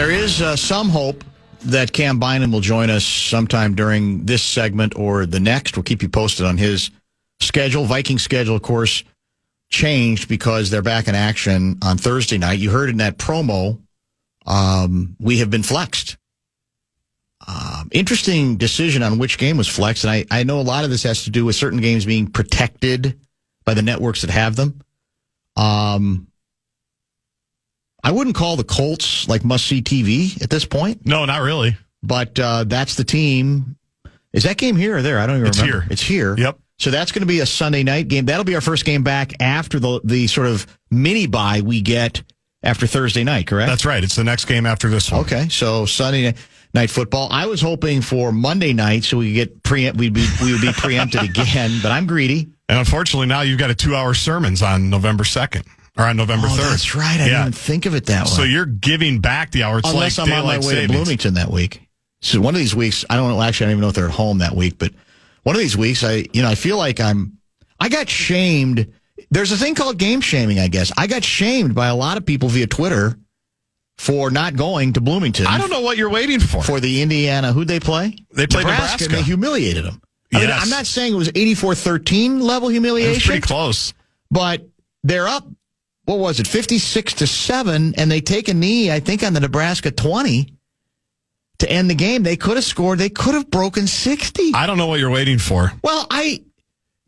There is some hope that Cam Bynum will join us sometime during this segment or the next. We'll keep you posted on his schedule. Vikings schedule, of course, changed because they're back in action on Thursday night. You heard in that promo, we have been flexed. Interesting decision on which game was flexed, and I know a lot of this has to do with certain games being protected by the networks that have them. I wouldn't call the Colts like must-see TV at this point. No, not really. But that's the team. Is that game here or there? I don't even remember. It's here. Yep. So that's going to be a Sunday night game. That'll be our first game back after the sort of mini bye we get after Thursday night, correct? That's right. It's the next game after this one. Okay, so Sunday night football. I was hoping for Monday night so we would be preempted again, but I'm greedy. And unfortunately, now you've got a 2-hour sermons on November 2nd. Or on November 3rd. That's right. I didn't even think of it that way. So you're giving back the hour. It's unless like I'm on my way savings. to Bloomington that week. So one of these weeks, I don't even know if they're at home that week, but one of these weeks, I feel like I got shamed. There's a thing called game shaming, I guess. I got shamed by a lot of people via Twitter for not going to Bloomington. I don't know what you're waiting for. For the Indiana, who'd they play? They played Nebraska. And they humiliated them. I mean, I'm not saying it was 84-13 level humiliation. It was pretty close. But they're up. What was it, 56-7, and they take a knee, I think, on the Nebraska 20 to end the game. They could have scored. They could have broken 60. I don't know what you're waiting for. Well,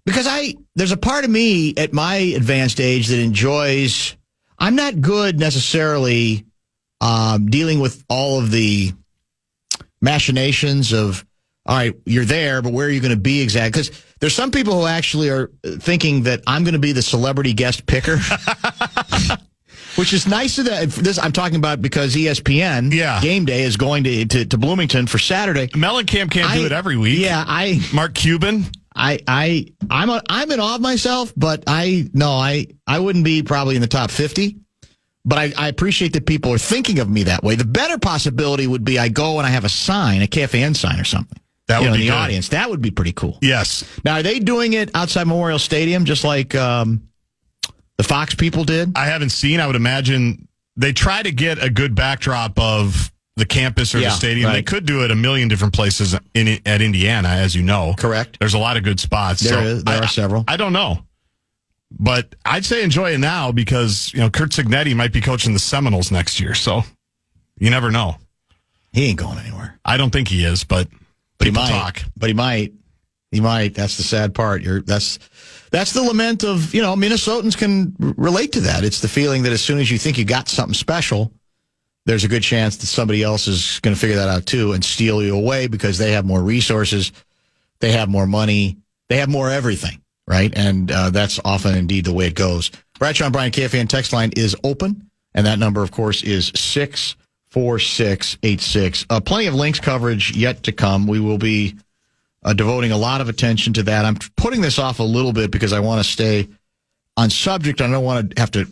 there's a part of me at my advanced age that enjoys, I'm not good necessarily dealing with all of the machinations of, all right, you're there, but where are you going to be exactly? Because there's some people who actually are thinking that I'm going to be the celebrity guest picker, which is nice. This I'm talking about because ESPN Game Day is going to Bloomington for Saturday. Mellencamp can't do it every week. Yeah, Mark Cuban. I'm in awe of myself, but I wouldn't be probably in the top 50. But I appreciate that people are thinking of me that way. The better possibility would be I go and I have a sign, a KFAN sign or something. That would be in the good. audience. That would be pretty cool. Yes. Now, are they doing it outside Memorial Stadium just like the Fox people did? I haven't seen. I would imagine they try to get a good backdrop of the campus or the stadium. Right. They could do it a million different places at Indiana, as you know. Correct. There's a lot of good spots. There are several. I don't know. But I'd say enjoy it now because, Kurt Cignetti might be coaching the Seminoles next year. So you never know. He ain't going anywhere. I don't think he is, but he might. But he might. He might. That's the sad part. That's the lament of, Minnesotans can relate to that. It's the feeling that as soon as you think you got something special, there's a good chance that somebody else is going to figure that out too and steal you away because they have more resources, they have more money, they have more everything, right? And that's often indeed the way it goes. Bradshaw and Bryan KFAN text line is open, and that number, of course, is 64686. Plenty of Lynx coverage yet to come. We will be devoting a lot of attention to that. I'm putting this off a little bit because I want to stay on subject. I don't want to have to,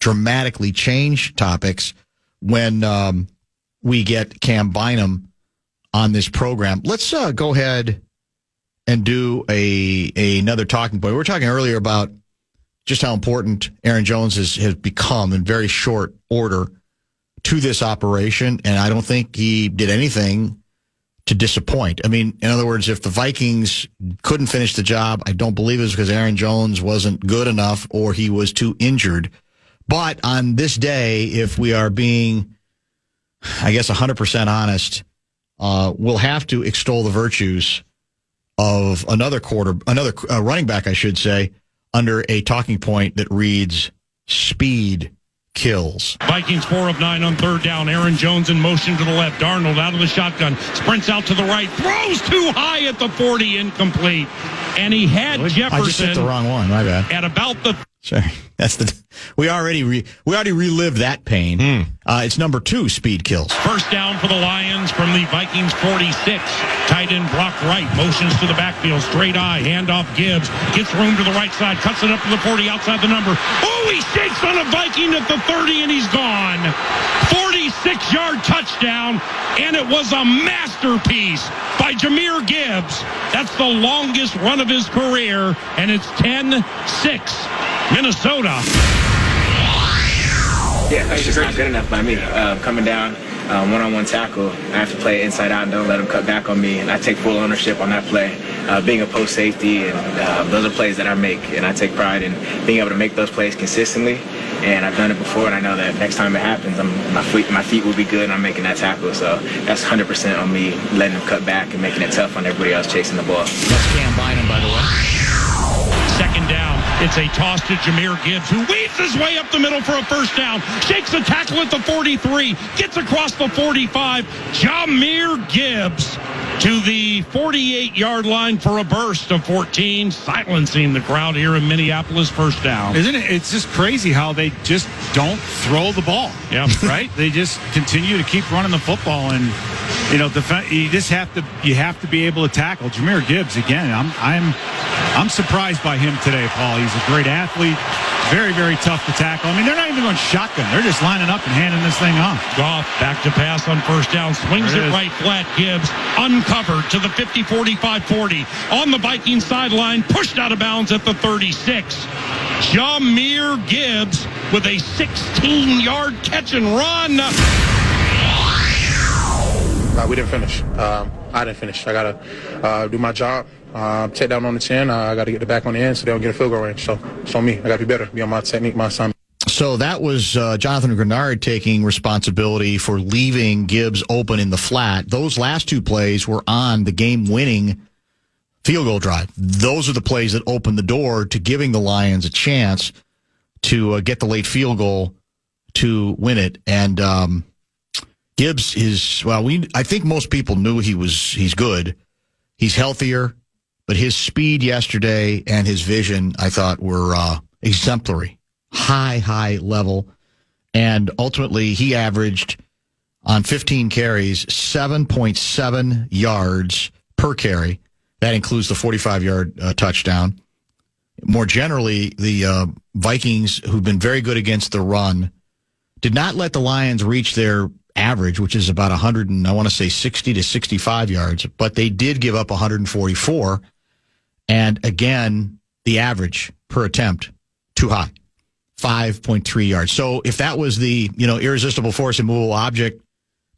dramatically change topics when we get Cam Bynum on this program. Let's go ahead and do another talking point. We were talking earlier about just how important Aaron Jones has become in very short order to this operation, and I don't think he did anything to disappoint. I mean, in other words, if the Vikings couldn't finish the job, I don't believe it was because Aaron Jones wasn't good enough or he was too injured. But on this day, if we are being, I guess, 100% honest, we'll have to extol the virtues of another running back, I should say, under a talking point that reads speed kills. Vikings 4 of 9 on third down. Aaron Jones in motion to the left. Darnold out of the shotgun. Sprints out to the right. Throws too high at the 40. Incomplete. And he had Jefferson. I just hit the wrong one. My bad. At about the... Sorry. We already relived that pain. It's number 2, speed kills. First down for the Lions from the Vikings 46. Tight end Brock Wright motions to the backfield. Straight eye. Handoff Gibbs. Gets room to the right side. Cuts it up to the 40 outside the number. Oh, he shakes on a Viking at the 30 and he's gone. 46-yard touchdown. And it was a masterpiece by Jahmyr Gibbs. That's the longest run of his career. And it's 10-6. Minnesota. Yeah, that's just not good enough by me. Coming down, one-on-one tackle, I have to play inside out and don't let them cut back on me, and I take full ownership on that play. Being a post safety, and those are plays that I make, and I take pride in being able to make those plays consistently. And I've done it before, and I know that next time it happens, my feet will be good, and I'm making that tackle. So that's 100% on me, letting them cut back and making it tough on everybody else chasing the ball. That's Cam Bynum, by the way. Second down. It's a toss to Jahmyr Gibbs, who weaves his way up the middle for a first down. Shakes a tackle at the 43. Gets across the 45. Jahmyr Gibbs to the 48-yard line for a burst of 14, silencing the crowd here in Minneapolis. First down. Isn't it? It's just crazy how they just don't throw the ball. Yeah. Right? They just continue to keep running the football, and you just have to be able to tackle Jahmyr Gibbs again. I'm surprised by him today, Paul. He's a great athlete. Very, very tough to tackle. I mean, they're not even going shotgun. They're just lining up and handing this thing off. Goff back to pass on first down. Swings it right flat. Gibbs uncovered to the 50, 45, 40. On the Viking sideline. Pushed out of bounds at the 36. Jahmyr Gibbs with a 16-yard catch and run. We didn't finish. I didn't finish. I got to do my job. Take down on the chin. I got to get the back on the end so they don't get a field goal range. So it's on me. I got to be better. Be on my technique, my assignment. So that was Jonathan Grenard taking responsibility for leaving Gibbs open in the flat. Those last two plays were on the game-winning field goal drive. Those are the plays that opened the door to giving the Lions a chance to get the late field goal to win it. And Gibbs is, I think most people knew he's good. He's healthier. But his speed yesterday and his vision, I thought, were exemplary. High level. And ultimately, he averaged, on 15 carries, 7.7 yards per carry. That includes the 45-yard touchdown. More generally, the Vikings, who've been very good against the run, did not let the Lions reach their average, which is about 60 to 65 yards. But they did give up 144. And again, the average per attempt, too high, 5.3 yards. So if that was the, irresistible force and movable object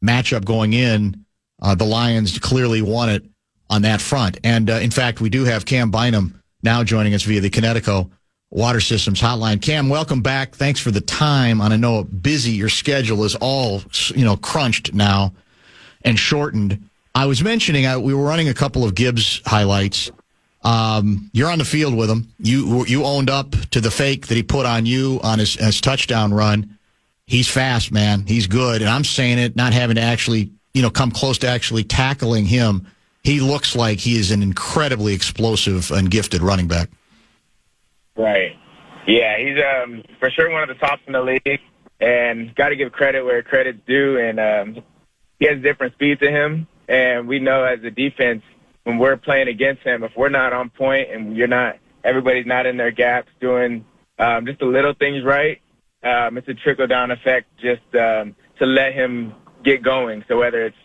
matchup going in, the Lions clearly won it on that front. And in fact, we do have Cam Bynum now joining us via the Connecticut Water Systems hotline. Cam, welcome back. Thanks for the time. And I know busy your schedule is all, crunched now and shortened. I was mentioning we were running a couple of Gibbs highlights. You're on the field with him. You owned up to the fake that he put on you on his touchdown run. He's fast, man. He's good. And I'm saying it, not having to actually, come close to actually tackling him. He looks like he is an incredibly explosive and gifted running back. Right. Yeah, he's for sure one of the tops in the league, and got to give credit where credit's due. And he has different speed to him, and we know as a defense, when we're playing against him, if we're not on point and everybody's not in their gaps doing just the little things right, it's a trickle-down effect just to let him get going. So whether it's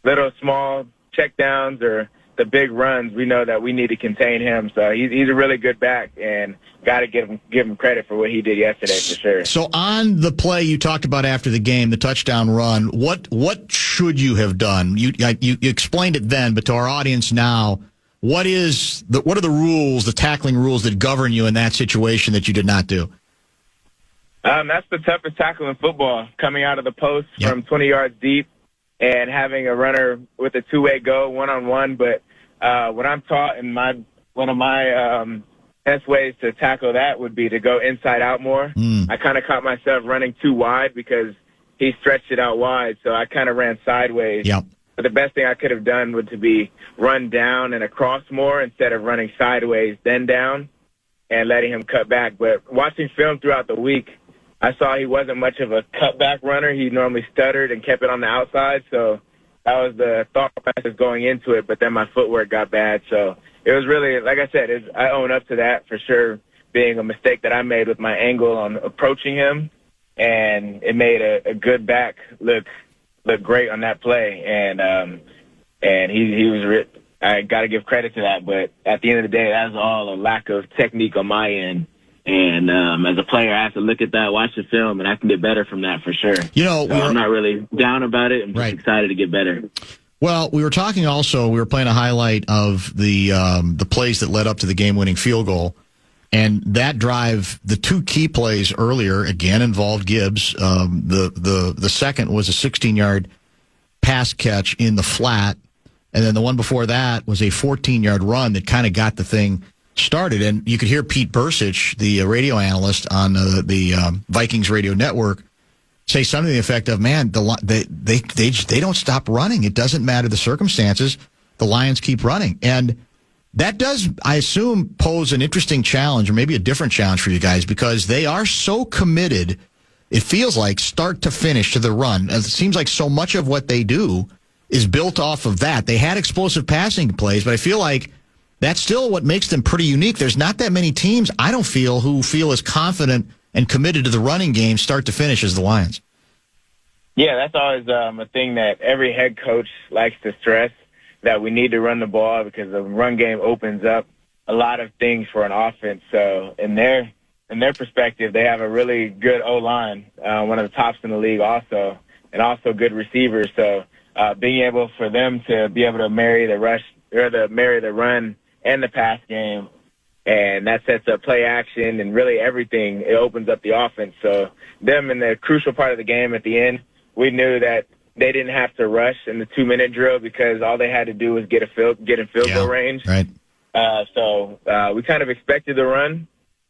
little, small checkdowns or the big runs, we know that we need to contain him. So he's a really good back, and got to give him credit for what he did yesterday for sure. So on the play you talked about after the game, the touchdown run, what should you have done? You explained it then, but to our audience now, what are the rules, the tackling rules that govern you in that situation that you did not do? That's the toughest tackle in football, coming out of the post from 20 yards deep and having a runner with a two-way go, one-on-one. But what I'm taught in one of my best ways to tackle that would be to go inside out more. I kind of caught myself running too wide because he stretched it out wide, so I kind of ran sideways. Yep. But the best thing I could have done would to be run down and across more instead of running sideways, then down, and letting him cut back. But watching film throughout the week, I saw he wasn't much of a cutback runner. He normally stuttered and kept it on the outside, so that was the thought process going into it, but then my footwork got bad. So it was really, like I said, I own up to that for sure, being a mistake that I made with my angle on approaching him, and it made a good back look great on that play. And he was, I got to give credit to that, but at the end of the day, that's all a lack of technique on my end. And as a player, I have to look at that, watch the film, and I can get better from that for sure. I'm not really down about it. I'm just excited to get better. Well, we were talking also, we were playing a highlight of the plays that led up to the game-winning field goal. And that drive, the two key plays earlier, again, involved Gibbs. The second was a 16-yard pass catch in the flat. And then the one before that was a 14-yard run that kind of got the thing started. And you could hear Pete Bursich, the radio analyst on the Vikings radio network, say something to the effect of, man, they don't stop running. It doesn't matter the circumstances. The Lions keep running. And that does, I assume, pose an interesting challenge, or maybe a different challenge for you guys, because they are so committed, it feels like, start to finish to the run. It seems like so much of what they do is built off of that. They had explosive passing plays, but I feel like that's still what makes them pretty unique. There's not that many teams, I don't feel, who feel as confident and committed to the running game start to finish as the Lions. Yeah, that's always a thing that every head coach likes to stress, that we need to run the ball because the run game opens up a lot of things for an offense. So in their perspective, they have a really good O-line, one of the tops in the league also, and also good receivers. So being able for them to be able to marry the run and the pass game, and that sets up play action and really everything. It opens up the offense. So them in the crucial part of the game at the end, we knew that they didn't have to rush in the 2-minute drill because all they had to do was get in field goal range. Right. So we kind of expected the run,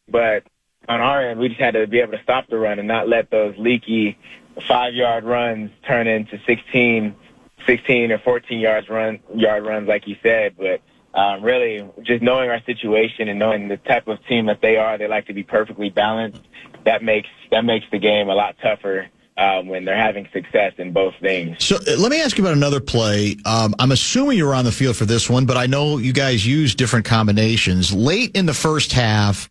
but on our end, we just had to be able to stop the run and not let those leaky 5-yard runs turn into 16 or 14 yard runs, like you said. But really, just knowing our situation and knowing the type of team that they are, they like to be perfectly balanced. That makes the game a lot tougher when they're having success in both things. So let me ask you about another play. I'm assuming you were on the field for this one, but I know you guys use different combinations. Late in the first half,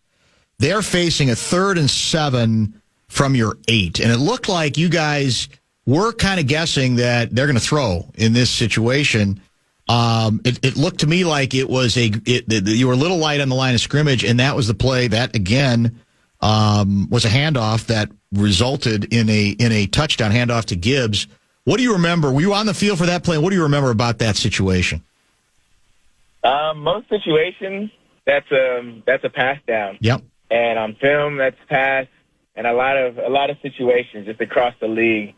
they're facing a 3rd and 7 from your 8. And it looked like you guys were kind of guessing that they're going to throw in this situation. It looked to me like it was you were a little light on the line of scrimmage, and that was the play that, again, was a handoff that resulted in a touchdown handoff to Gibbs. What do you remember? Were you on the field for that play? What do you remember about that situation? Most situations, that's a pass down. Yep. And on film, that's pass. And a lot of situations just across the league,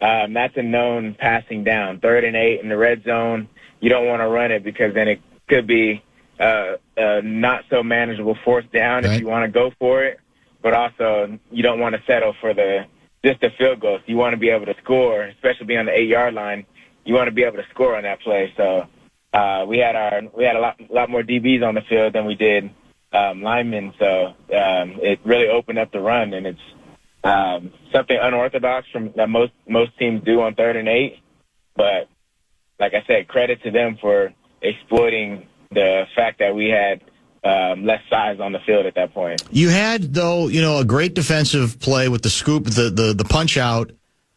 that's a known passing down. 3rd and 8 in the red zone. You don't want to run it because then it could be not so manageable 4th down if you want to go for it. But also, you don't want to settle for just a field goal. So you want to be able to score, especially being on the 8-yard line. You want to be able to score on that play. So we had a lot more DBs on the field than we did linemen. So it really opened up the run, and it's something unorthodox that most teams do on 3rd and 8. But like I said, credit to them for exploiting the fact that we had less size on the field at that point. You had, though, a great defensive play with the scoop, the punch out,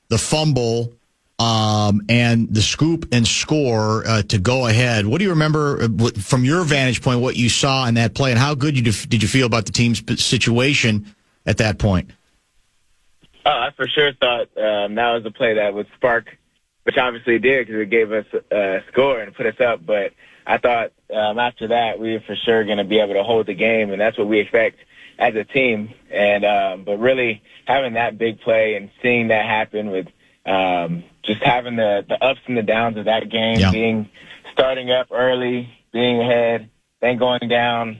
the fumble, and the scoop and score to go ahead. What do you remember from your vantage point, what you saw in that play, and how good did you feel about the team's situation at that point? I for sure thought that was a play that would spark, which obviously it did because it gave us a score and put us up. But I thought after that we were for sure going to be able to hold the game, and that's what we expect as a team. And but really having that big play and seeing that happen with just having the ups and the downs of that game, starting up early, being ahead, then going down,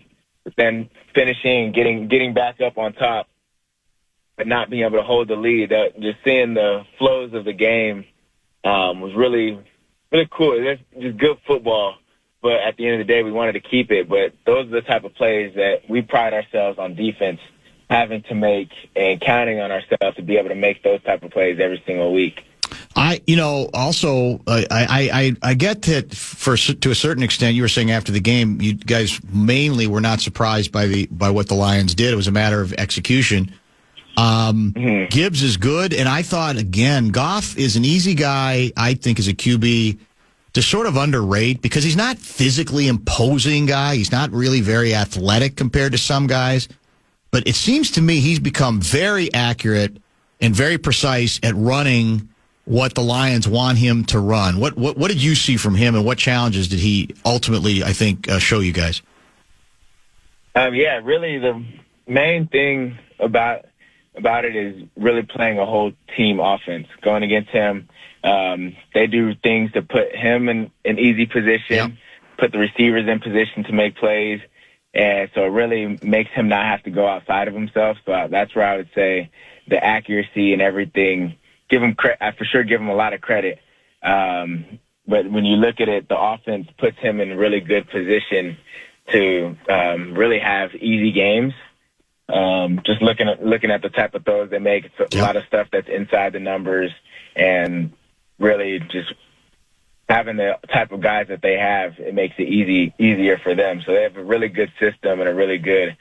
then finishing, getting back up on top, but not being able to hold the lead. Just seeing the flows of the game was really, really cool. It's just good football. But at the end of the day, we wanted to keep it. But those are the type of plays that we pride ourselves on defense, having to make and counting on ourselves to be able to make those type of plays every single week. I get that to a certain extent. You were saying after the game, you guys mainly were not surprised by what the Lions did. It was a matter of execution. Gibbs is good, and I thought, again, Goff is an easy guy, I think, as a QB to sort of underrate because he's not physically imposing guy. He's not really very athletic compared to some guys. but it seems to me he's become very accurate and very precise at running what the Lions want him to run. What did you see from him, and what challenges did he ultimately, I think, show you guys? Yeah, really the main thing about it is really playing a whole team offense. Going against him, they do things to put him in an easy position, put the receivers in position to make plays, and so it really makes him not have to go outside of himself. So that's where I would say the accuracy and everything, I for sure give him a lot of credit. But when you look at it, the offense puts him in a really good position to really have easy games. Just looking at the type of throws they make, it's a lot of stuff that's inside the numbers, and really just having the type of guys that they have, it makes it easier for them. So they have a really good system and a really good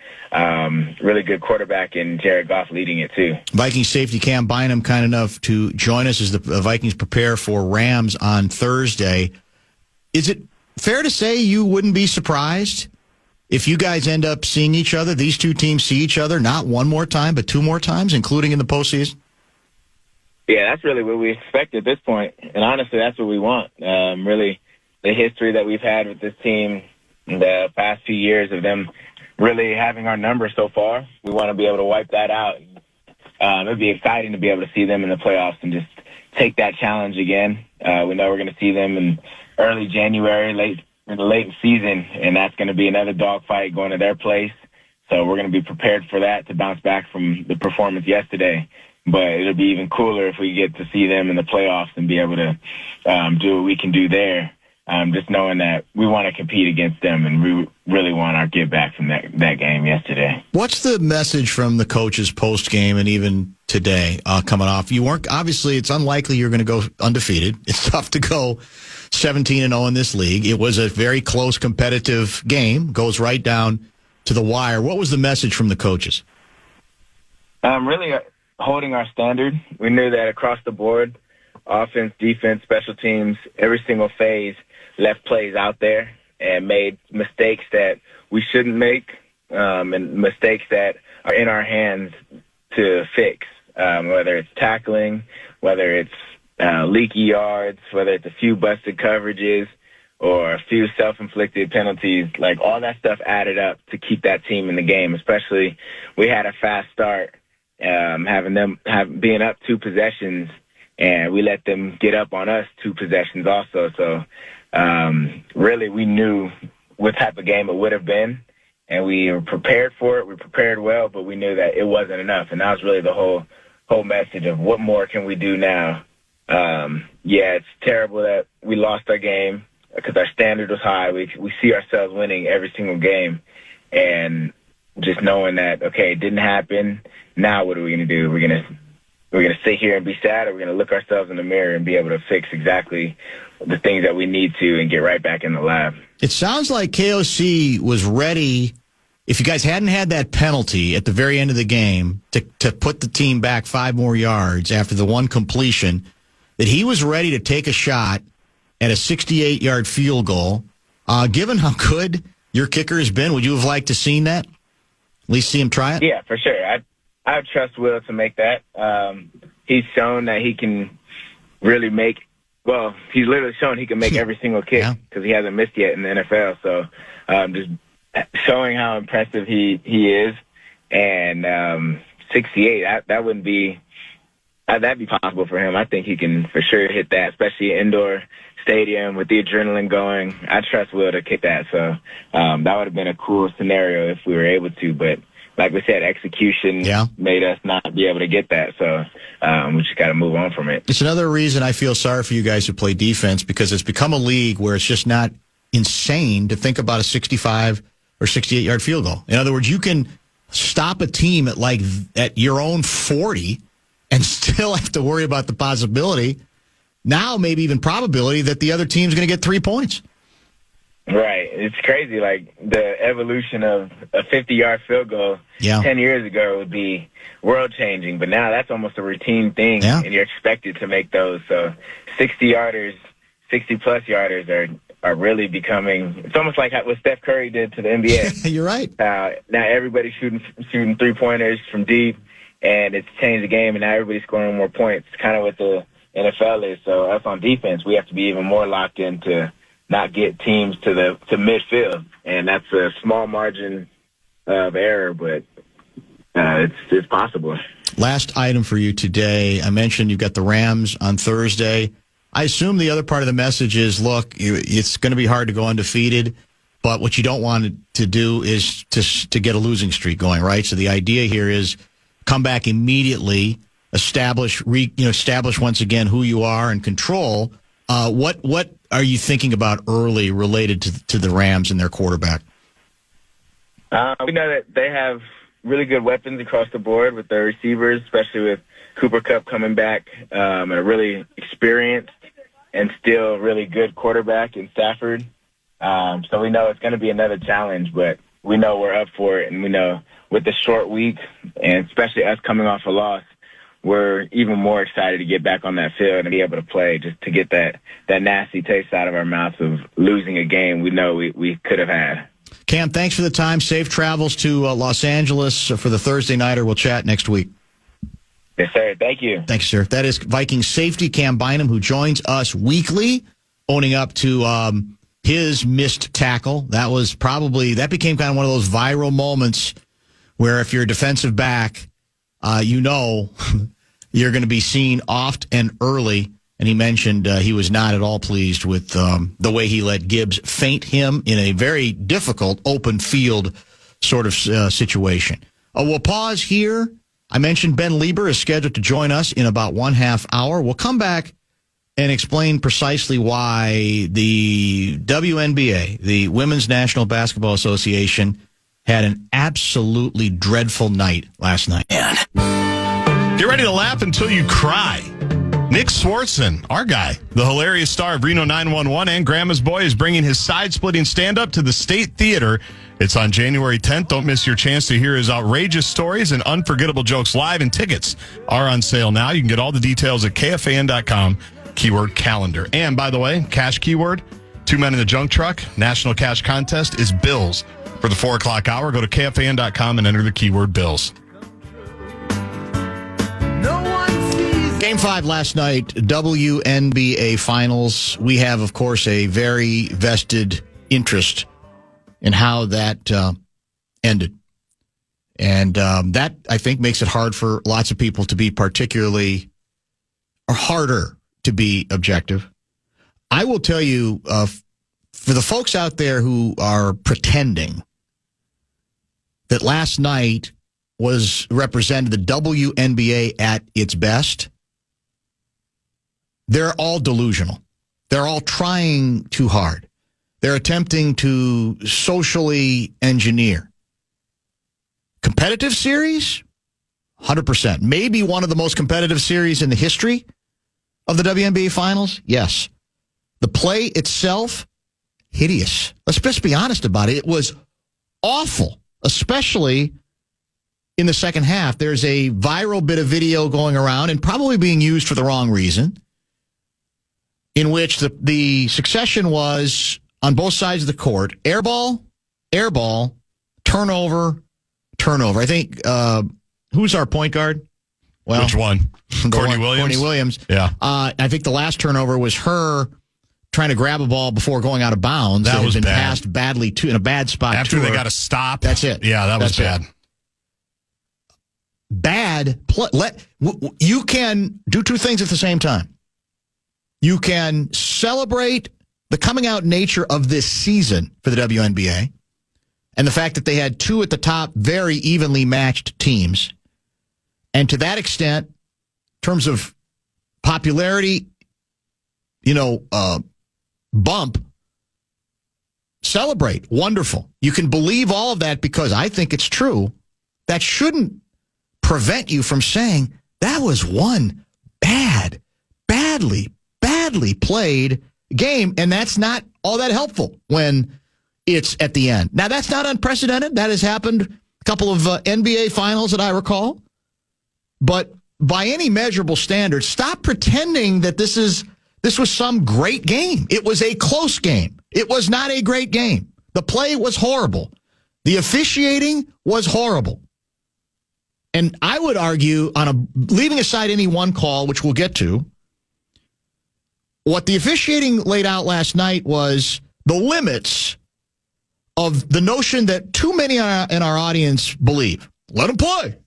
quarterback in Jared Goff leading it too. Vikings safety Cam Bynum kind enough to join us as the Vikings prepare for Rams on Thursday. Is it fair to say you wouldn't be surprised if you guys end up seeing each other, these two teams see each other, not one more time, but two more times, including in the postseason? Yeah, that's really what we expect at this point. And honestly, that's what we want. Really, the history that we've had with this team in the past few years of them really having our number so far, we want to be able to wipe that out. It'd be exciting to be able to see them in the playoffs and just take that challenge again. We know we're going to see them in early January, in the late season, and that's going to be another dogfight going to their place. So we're going to be prepared for that to bounce back from the performance yesterday. But it'll be even cooler if we get to see them in the playoffs and be able to do what we can do there. Just knowing that we want to compete against them, and we really want our give back from that game yesterday. What's the message from the coaches post game and even today coming off? You weren't, obviously, it's unlikely you're going to go undefeated. It's tough to go 17-0 in this league. It was a very close, competitive game. Goes right down to the wire. What was the message from the coaches? Really holding our standard. We knew that across the board, offense, defense, special teams, every single phase left plays out there and made mistakes that we shouldn't make, and mistakes that are in our hands to fix, whether it's tackling, whether it's leaky yards, whether it's a few busted coverages or a few self-inflicted penalties. Like, all that stuff added up to keep that team in the game, especially we had a fast start, being up 2 possessions, and we let them get up on us 2 possessions also. So really we knew what type of game it would have been, and we were prepared for it. We prepared well, but we knew that it wasn't enough, and that was really the whole message of what more can we do now. It's terrible that we lost our game because our standard was high. We see ourselves winning every single game, and just knowing that, okay, it didn't happen. Now what are we going to do? We're going to sit here and be sad, or we're going to look ourselves in the mirror and be able to fix exactly the things that we need to and get right back in the lab. It sounds like KOC was ready, if you guys hadn't had that penalty at the very end of the game to put the team back 5 more yards after the one completion, that he was ready to take a shot at a 68-yard field goal. Given how good your kicker has been, would you have liked to seen that? At least see him try it? Yeah, for sure. I would trust Will to make that. He's shown that he can really he's literally shown he can make every single kick because he hasn't missed yet in the NFL. So just showing how impressive he is. And 68, that wouldn't be that'd be possible for him. I think he can for sure hit that, especially an indoor stadium with the adrenaline going. I trust Will to kick that. So that would have been a cool scenario if we were able to. But like we said, execution made us not be able to get that. So we just got to move on from it. It's another reason I feel sorry for you guys who play defense, because it's become a league where it's just not insane to think about a 65 or 68-yard field goal. In other words, you can stop a team at your own 40 and still have to worry about the possibility, now maybe even probability, that the other team's going to get 3 points. Right. It's crazy. Like, the evolution of a 50-yard field goal 10 years ago would be world-changing, but now that's almost a routine thing, and you're expected to make those. So 60-plus yarders are really becoming. It's almost like what Steph Curry did to the NBA. You're right. Now everybody's shooting 3-pointers from deep, and it's changed the game, and now everybody's scoring more points. It's kind of what the NFL is. So us on defense, we have to be even more locked in to not get teams to midfield, and that's a small margin of error, but it's possible. Last item for you today. I mentioned you've got the Rams on Thursday. I assume the other part of the message is, look, it's going to be hard to go undefeated, but what you don't want to do is to get a losing streak going, right? So the idea here is come back immediately, establish once again who you are and control. What are you thinking about early related to the Rams and their quarterback? We know that they have really good weapons across the board with their receivers, especially with Cooper Kupp coming back, and a really experienced and still really good quarterback in Stafford. So we know it's going to be another challenge, but we know we're up for it, and we know with the short week, and especially us coming off a loss, we're even more excited to get back on that field and be able to play, just to get that nasty taste out of our mouths of losing a game we know we could have had. Cam, thanks for the time. Safe travels to Los Angeles for the Thursday nighter. We'll chat next week. Yes, sir. Thank you. Thanks, sir. That is Vikings safety Cam Bynum, who joins us weekly, owning up to his missed tackle. That became kind of one of those viral moments where if you're a defensive back, you're going to be seen oft and early. And he mentioned he was not at all pleased with the way he let Gibbs feint him in a very difficult open field sort of situation. We'll pause here. I mentioned Ben Lieber is scheduled to join us in about 1/2 hour. We'll come back and explain precisely why the WNBA, the Women's National Basketball Association, had an absolutely dreadful night last night. Get ready to laugh until you cry. Nick Swartzen, our guy, the hilarious star of Reno 911 and Grandma's Boy, is bringing his side-splitting stand-up to the State Theater. It's on January 10th. Don't miss your chance to hear his outrageous stories and unforgettable jokes live, and tickets are on sale now. You can get all the details at KFAN.com, keyword calendar. And, by the way, cash keyword, 2 Men in the Junk Truck, National Cash Contest is Bills. For the 4 o'clock hour, go to KFAN.com and enter the keyword Bills. Game 5 last night, WNBA Finals. We have, of course, a very vested interest in how that ended. And that, I think, makes it hard for lots of people to be harder to be objective. I will tell you, for the folks out there who are pretending that last night represented the WNBA at its best, they're all delusional. They're all trying too hard. They're attempting to socially engineer. Competitive series? 100%. Maybe one of the most competitive series in the history of the WNBA Finals? Yes. The play itself? Hideous. Let's just be honest about it. It was awful, especially in the second half. There's a viral bit of video going around and probably being used for the wrong reason, in which the succession was on both sides of the court. Air ball, turnover. I think, who's our point guard? Well, which one? Courtney Williams? Courtney Williams. Yeah. I think the last turnover was her trying to grab a ball before going out of bounds. That was been bad. Passed badly in a bad spot. After they got a stop. That's it. Yeah, that was bad. Bad play. You can do two things at the same time. You can celebrate the coming out nature of this season for the WNBA and the fact that they had two at the top very evenly matched teams. And to that extent, in terms of popularity, bump, celebrate. Wonderful. You can believe all of that because I think it's true. That shouldn't prevent you from saying that was one badly played game, and that's not all that helpful when it's at the end. Now, that's not unprecedented. That has happened a couple of NBA finals that I recall. But by any measurable standard, stop pretending that this was some great game. It was a close game. It was not a great game. The play was horrible. The officiating was horrible. And I would argue, leaving aside any one call, which we'll get to, what the officiating laid out last night was the limits of the notion that too many in our audience believe. Let them play.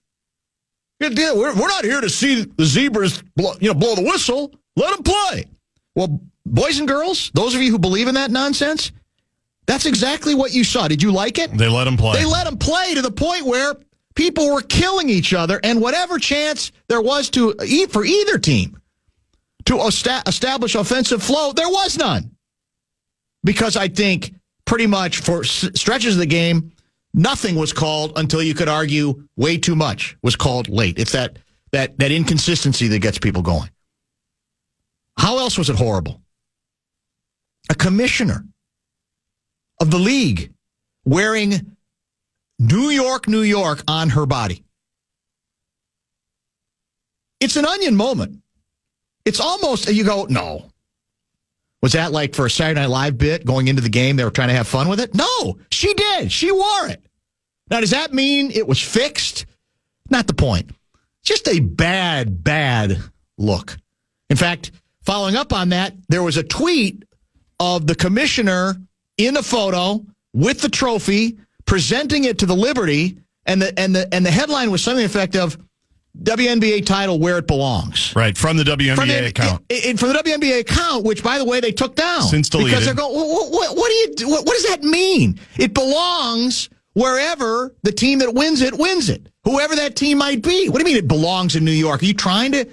We're not here to see the Zebras blow the whistle. Let them play. Well, boys and girls, those of you who believe in that nonsense, that's exactly what you saw. Did you like it? They let them play. They let them play to the point where people were killing each other, and whatever chance there was for either team to establish offensive flow, there was none. Because I think pretty much for stretches of the game, nothing was called until you could argue way too much was called late. It's that inconsistency that gets people going. How else was it horrible? A commissioner of the league wearing New York, New York on her body. It's an onion moment. It's almost, you go, no. Was that like for a Saturday Night Live bit going into the game, they were trying to have fun with it? No, she did. She wore it. Now, does that mean it was fixed? Not the point. Just a bad, bad look. In fact, following up on that, there was a tweet of the commissioner in a photo with the trophy, presenting it to the Liberty, and the headline was something to the effect of WNBA title where it belongs. Right, from the WNBA account. From the WNBA account, which, by the way, they took down. Since deleted. Because they're going, what does that mean? It belongs wherever the team that wins it, whoever that team might be. What do you mean it belongs in New York? Are you trying to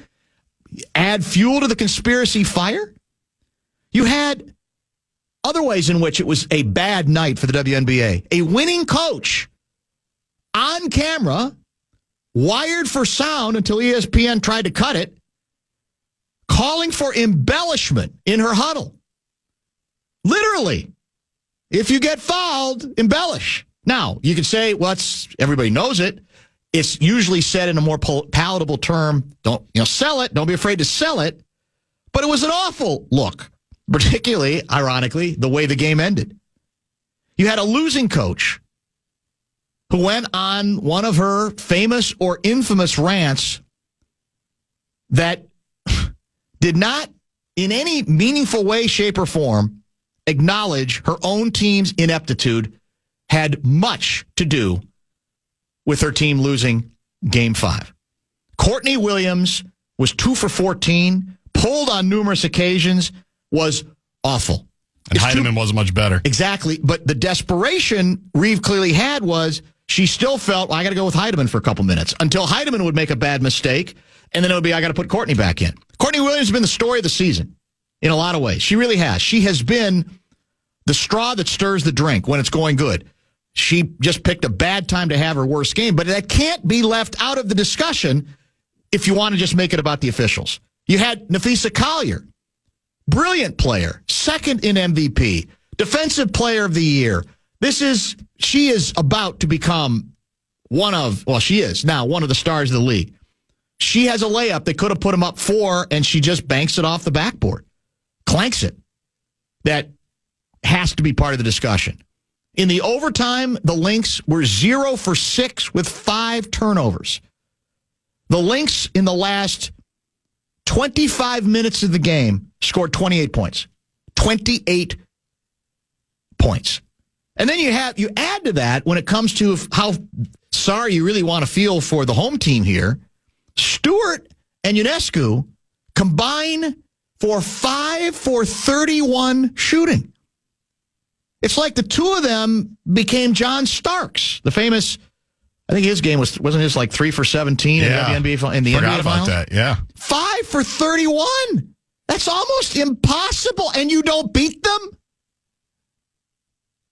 add fuel to the conspiracy fire? You had other ways in which it was a bad night for the WNBA. A winning coach on camera, wired for sound until ESPN tried to cut it, calling for embellishment in her huddle. Literally, if you get fouled, embellish. Now, you can say, well, everybody knows it. It's usually said in a more palatable term. Don't sell it. Don't be afraid to sell it. But it was an awful look, particularly, ironically, the way the game ended. You had a losing coach who went on one of her famous or infamous rants that did not, in any meaningful way, shape, or form, acknowledge her own team's ineptitude had much to do with her team losing Game 5. Courtney Williams was 2 for 14, pulled on numerous occasions, was awful. And Heidemann wasn't much better. Exactly. But the desperation Reeve clearly had was she still felt, well, I got to go with Heidemann for a couple minutes until Heidemann would make a bad mistake, and then it would be, I got to put Courtney back in. Courtney Williams has been the story of the season in a lot of ways. She really has. She has been the straw that stirs the drink when it's going good. She just picked a bad time to have her worst game, but that can't be left out of the discussion if you want to just make it about the officials. You had Nafisa Collier, brilliant player, second in MVP, defensive player of the year. She is about to become she is now one of the stars of the league. She has a layup that could have put him up 4, and she just banks it off the backboard, clanks it. That has to be part of the discussion. In the overtime, the Lynx were 0 for 6 with 5 turnovers. The Lynx, in the last 25 minutes of the game, scored 28 points. 28 points. And then you add to that, when it comes to how sorry you really want to feel for the home team here, Stewart and Ionescu combine for 5 for 31 shooting. It's like the two of them became John Starks, the famous, I think his game wasn't his like 3 for 17 in the NBA Finals? Forgot about that, yeah. 5 for 31. That's almost impossible, and you don't beat them?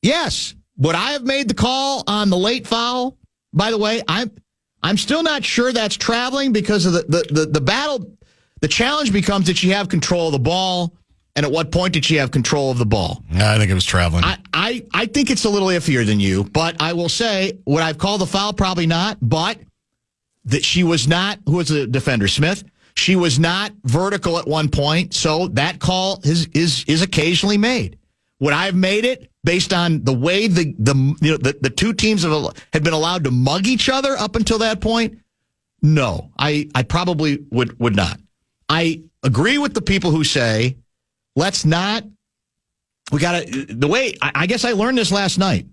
Yes. Would I have made the call on the late foul? By the way, I'm still not sure that's traveling because of the battle. The challenge becomes, did she have control of the ball? And at what point did she have control of the ball? I think it was traveling. I think it's a little iffier than you, but I will say, would I have called the foul? Probably not, but that she was not, who was the defender, Smith? She was not vertical at one point, so that call is occasionally made. Would I have made it based on the way the two teams had been allowed to mug each other up until that point? No, I probably would not. I agree with the people who say, let's not. We got to, the way, I guess I learned this last night.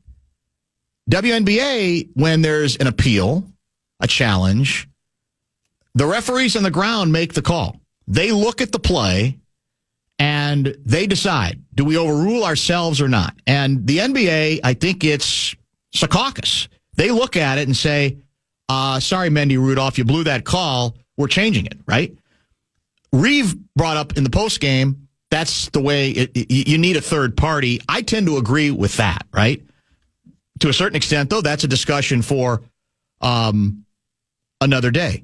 WNBA, when there's an appeal, a challenge, the referees on the ground make the call. They look at the play and they decide, do we overrule ourselves or not? And the NBA, I think it's a caucus. They look at it and say, sorry, Mendy Rudolph, you blew that call. We're changing it, right? Reeve brought up in the postgame, that's the way you need a third party. I tend to agree with that, right? To a certain extent, though, that's a discussion for another day.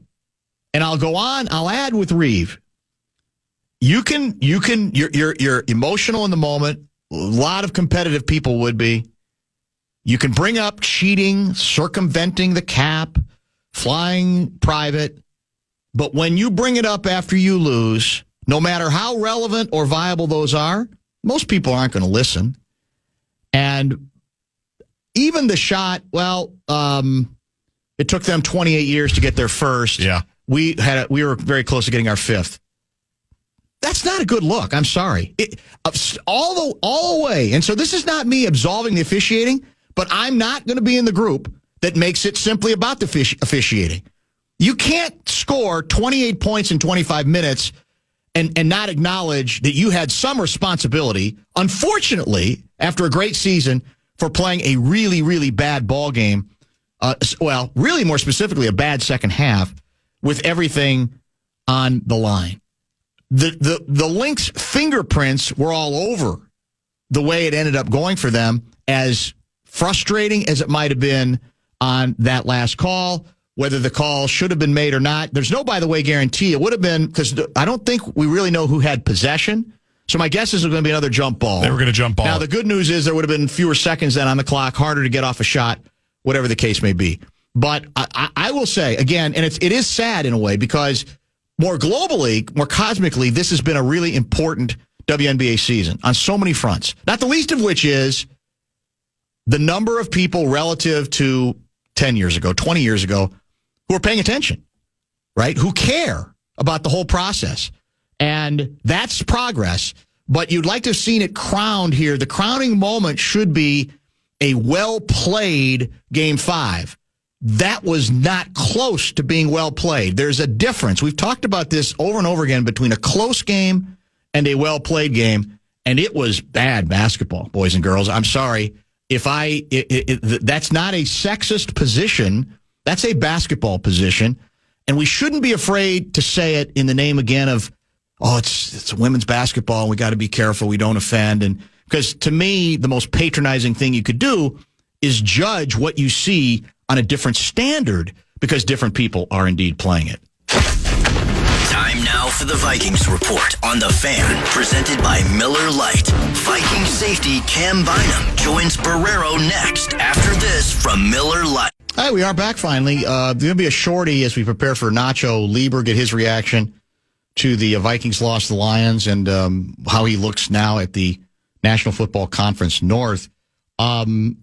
And I'll go on. I'll add with Reeve. You're emotional in the moment. A lot of competitive people would be. You can bring up cheating, circumventing the cap, flying private. But when you bring it up after you lose, no matter how relevant or viable those are, most people aren't going to listen. And even the shot, it took them 28 years to get their first. Yeah. We were very close to getting our fifth. That's not a good look. I'm sorry. All the way. And so this is not me absolving the officiating, but I'm not going to be in the group that makes it simply about the officiating. You can't score 28 points in 25 minutes and not acknowledge that you had some responsibility, unfortunately, after a great season, for playing a really, really bad ball game. Really more specifically, a bad second half with everything on the line. The Lynx fingerprints were all over the way it ended up going for them, as frustrating as it might have been on that last call. Whether the call should have been made or not, there's no, by the way, guarantee. It would have been, because I don't think we really know who had possession. So my guess is it was going to be another jump ball. They were going to jump ball. Now, the good news is there would have been fewer seconds then on the clock, harder to get off a shot, whatever the case may be. But I will say, again, and it is sad in a way, because more globally, more cosmically, this has been a really important WNBA season on so many fronts. Not the least of which is the number of people relative to 10 years ago, 20 years ago, who are paying attention, right? Who care about the whole process. And that's progress. But you'd like to have seen it crowned here. The crowning moment should be a well-played Game 5. That was not close to being well-played. There's a difference. We've talked about this over and over again between a close game and a well-played game. And it was bad basketball, boys and girls. I'm sorry. That's not a sexist position. That's a basketball position, and we shouldn't be afraid to say it in the name again of, it's women's basketball, and we got to be careful we don't offend. And because to me, the most patronizing thing you could do is judge what you see on a different standard, because different people are indeed playing it. Time now for the Vikings Report on the Fan, presented by Miller Lite. Vikings safety Cam Bynum joins Barrero next after this from Miller Lite. Hi, we are back finally. There's going to be a shorty as we prepare for Nacho Lieber, get his reaction to the Vikings loss to the Lions and how he looks now at the National Football Conference North. We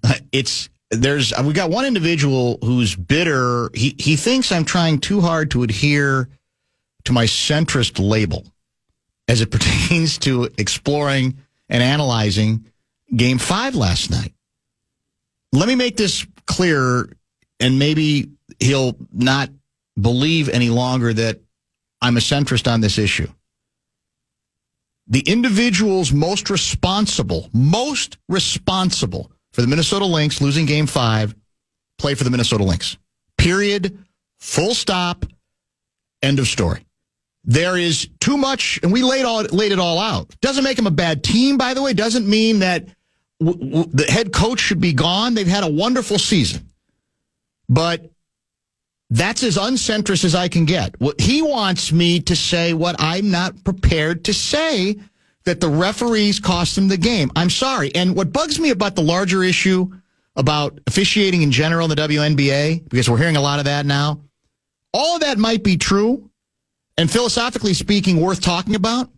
got one individual who's bitter. He thinks I'm trying too hard to adhere to my centrist label as it pertains to exploring and analyzing Game 5 last night. Let me make this clear, and maybe he'll not believe any longer that I'm a centrist on this issue. The individuals most responsible for the Minnesota Lynx losing Game 5 play for the Minnesota Lynx. Period. Full stop. End of story. There is too much, and we laid it all out. Doesn't make them a bad team, by the way. Doesn't mean that the head coach should be gone. They've had a wonderful season. But that's as uncentrist as I can get. He wants me to say what I'm not prepared to say, that the referees cost him the game. I'm sorry. And what bugs me about the larger issue about officiating in general in the WNBA, because we're hearing a lot of that now, all of that might be true and philosophically speaking worth talking about.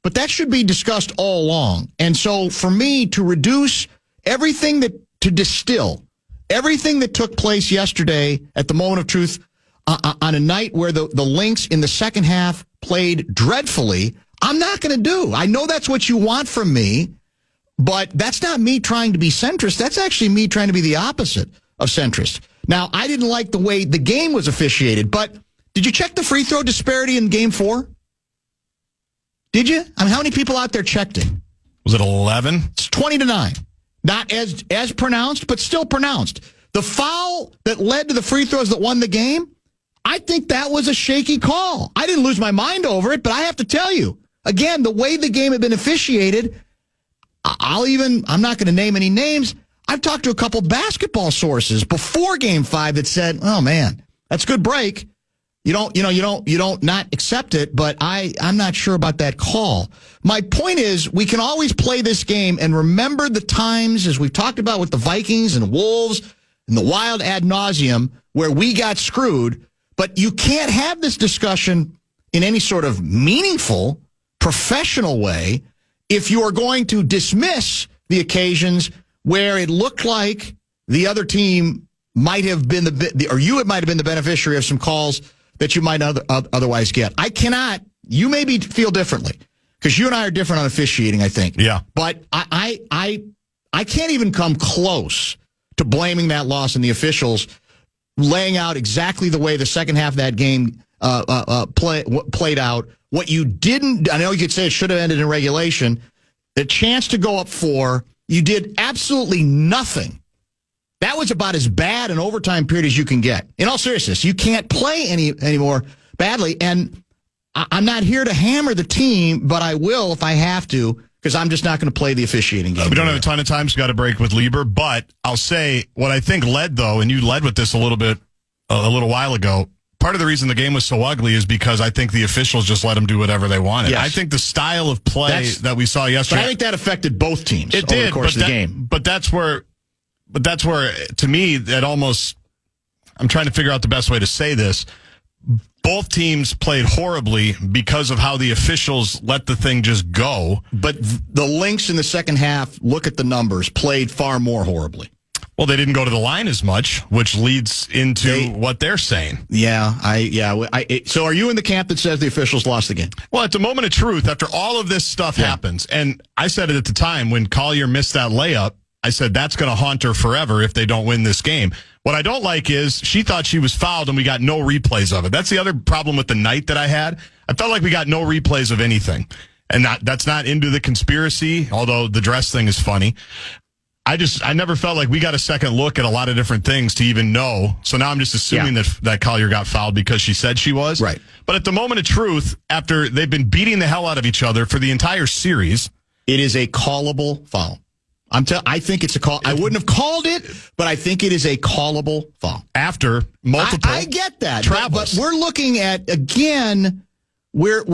but that should be discussed all along. And so for me to reduce everything to distill everything that took place yesterday at the moment of truth on a night where the Lynx in the second half played dreadfully, I'm not going to do. I know that's what you want from me, but that's not me trying to be centrist. That's actually me trying to be the opposite of centrist. Now, I didn't like the way the game was officiated, but did you check the free throw disparity in Game 4? Did you? I mean, how many people out there checked it? Was it 11? It's 20-9. Not as pronounced, but still pronounced. The foul that led to the free throws that won the game, I think that was a shaky call. I didn't lose my mind over it, but I have to tell you, again, the way the game had been officiated, I'm not going to name any names. I've talked to a couple basketball sources before Game 5 that said, "Oh man, that's a good break. You don't not accept it, but I'm not sure about that call." My point is, we can always play this game and remember the times, as we've talked about with the Vikings and Wolves and the Wild ad nauseum, where we got screwed. But you can't have this discussion in any sort of meaningful, professional way if you are going to dismiss the occasions where it looked like the other team might have been you might have been the beneficiary of some calls that you might otherwise get. I cannot. You maybe feel differently because you and I are different on officiating, I think. Yeah. But I can't even come close to blaming that loss on the officials, laying out exactly the way the second half of that game played out. What you didn't, I know you could say it should have ended in regulation. The chance to go up 4, you did absolutely nothing. That was about as bad an overtime period as you can get. In all seriousness, you can't play anymore badly. And I'm not here to hammer the team, but I will if I have to, because I'm just not going to play the officiating game. We don't have a ton of time, so got to break with Lieber. But I'll say what I think led, though, and you led with this a little while ago. Part of the reason the game was so ugly is because I think the officials just let them do whatever they wanted. Yes. I think the style of play that we saw yesterday. But I think that affected both teams over the course of the game. But that's where, to me, that almost, I'm trying to figure out the best way to say this. Both teams played horribly because of how the officials let the thing just go. But the Lynx in the second half, look at the numbers, played far more horribly. Well, they didn't go to the line as much, which leads into what they're saying. Yeah. So are you in the camp that says the officials lost the game? Well, at the moment of truth, after all of this stuff happens, and I said it at the time when Collier missed that layup, I said that's going to haunt her forever if they don't win this game. What I don't like is she thought she was fouled and we got no replays of it. That's the other problem with the night that I had. I felt like we got no replays of anything. And that's not into the conspiracy, although the dress thing is funny. I never felt like we got a second look at a lot of different things to even know. So now I'm just assuming that Collier got fouled because she said she was. Right. But at the moment of truth, after they've been beating the hell out of each other for the entire series, it is a callable foul. I think it's a call. I wouldn't have called it, but I think it is a callable foul. After multiple I get that. travels. But we're looking at, again, we're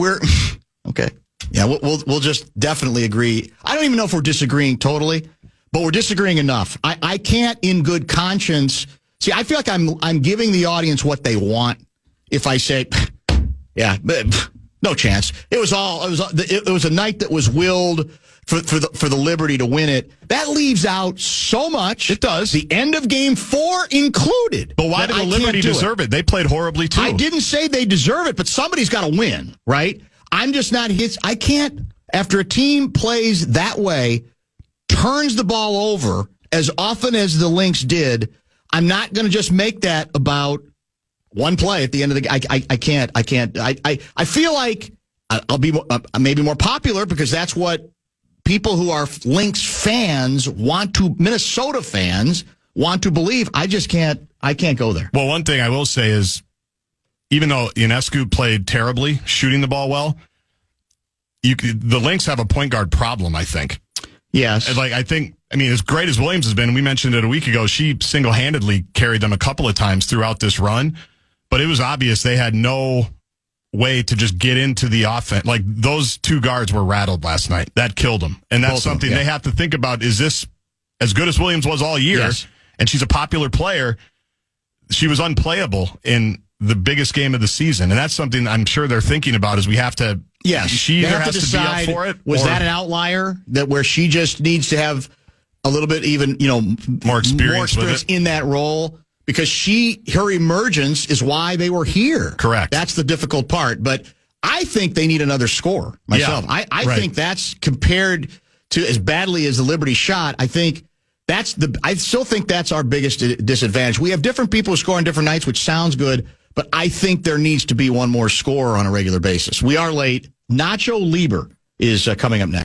okay. Yeah, we'll just definitely agree. I don't even know if we're disagreeing totally, but we're disagreeing enough. I can't in good conscience. See, I feel like I'm giving the audience what they want if I say, yeah, no chance. It was a night that was willed for the Liberty to win it. That leaves out so much. It does. The end of Game 4 included. But why did the Liberty deserve it? They played horribly too. I didn't say they deserve it, but somebody's got to win, right? I'm just not his. I can't, after a team plays that way, turns the ball over as often as the Lynx did, I'm not going to just make that about one play at the end of the game. I can't. I feel like I'll be maybe more popular because that's what people who are Lynx fans Minnesota fans want to believe. I can't go there. Well, one thing I will say is, even though Ionescu played terribly, shooting the ball well, the Lynx have a point guard problem, I think. Yes. As great as Williams has been, we mentioned it a week ago, she single-handedly carried them a couple of times throughout this run, but it was obvious they had no way to just get into the offense. Like, those two guards were rattled last night. That killed them. And that's something they have to think about. Is this as good as Williams was all year? Yes. And she's a popular player. She was unplayable in the biggest game of the season. And that's something I'm sure they're thinking about, is we have to Yes. She They either have has to decide, be up for it. Was or that an outlier that where she just needs to have a little bit even, more experience with it? in that role? Because her emergence is why they were here. Correct. That's the difficult part. But I think they need another score myself. Yeah, I right. think that's compared to as badly as the Liberty shot. I still think that's our biggest disadvantage. We have different people who score on different nights, which sounds good, but I think there needs to be one more scorer on a regular basis. We are late. Nacho Lieber is coming up next.